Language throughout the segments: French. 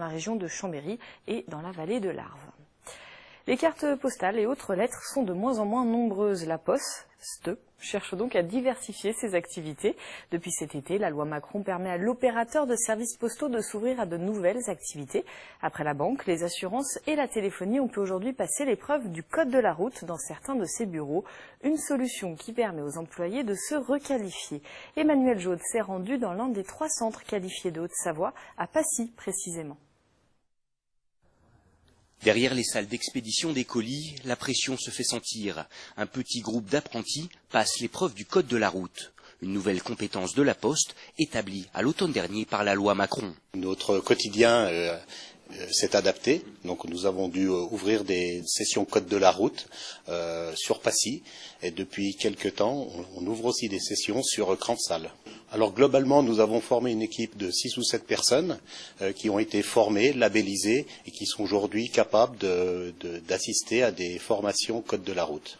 dans la région de Chambéry et dans la vallée de l'Arve. Les cartes postales et autres lettres sont de moins en moins nombreuses. La Poste cherche donc à diversifier ses activités. Depuis cet été, la loi Macron permet à l'opérateur de services postaux de s'ouvrir à de nouvelles activités. Après la banque, les assurances et la téléphonie, on peut aujourd'hui passer l'épreuve du code de la route dans certains de ces bureaux. Une solution qui permet aux employés de se requalifier. Emmanuel Jaude s'est rendu dans l'un des 3 centres qualifiés de Haute-Savoie, à Passy précisément. Derrière les salles d'expédition des colis, la pression se fait sentir. Un petit groupe d'apprentis passe l'épreuve du code de la route. Une nouvelle compétence de la Poste, établie à l'automne dernier par la loi Macron. Notre quotidien s'est adapté, donc nous avons dû ouvrir des sessions code de la route sur Passy, et depuis quelques temps, on ouvre aussi des sessions sur Cransal. Alors globalement, nous avons formé une équipe de 6 ou 7 personnes qui ont été formées, labellisées, et qui sont aujourd'hui capables d'assister à des formations code de la route.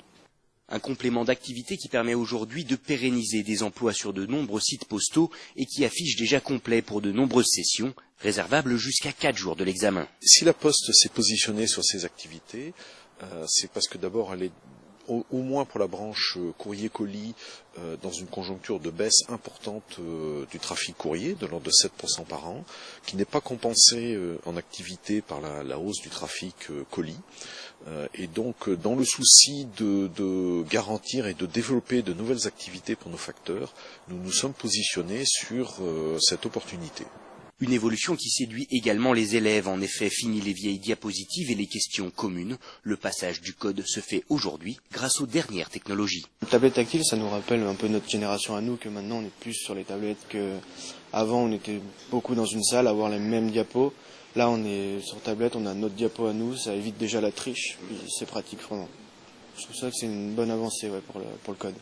Un complément d'activité qui permet aujourd'hui de pérenniser des emplois sur de nombreux sites postaux et qui affiche déjà complet pour de nombreuses sessions, réservables jusqu'à 4 jours de l'examen. Si la Poste s'est positionnée sur ces activités, c'est parce que d'abord elle est au moins pour la branche courrier-colis, dans une conjoncture de baisse importante du trafic courrier, de l'ordre de 7% par an, qui n'est pas compensée en activité par la hausse du trafic colis. Et donc, dans le souci de garantir et de développer de nouvelles activités pour nos facteurs, nous nous sommes positionnés sur cette opportunité. Une évolution qui séduit également les élèves. En effet, fini les vieilles diapositives et les questions communes. Le passage du code se fait aujourd'hui grâce aux dernières technologies. Le tablette tactile, ça nous rappelle un peu notre génération à nous, que maintenant on est plus sur les tablettes qu'avant. On était beaucoup dans une salle à avoir les mêmes diapos. Là, on est sur tablette, on a notre diapo à nous, ça évite déjà la triche, puis c'est pratique vraiment. Je trouve ça que c'est une bonne avancée pour le code.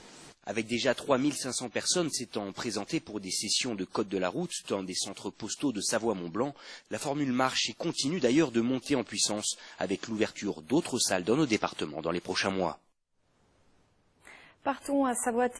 Avec déjà 3500 personnes s'étant présentées pour des sessions de code de la route dans des centres postaux de Savoie-Mont-Blanc, la formule marche et continue d'ailleurs de monter en puissance avec l'ouverture d'autres salles dans nos départements dans les prochains mois. Partons à Savoie.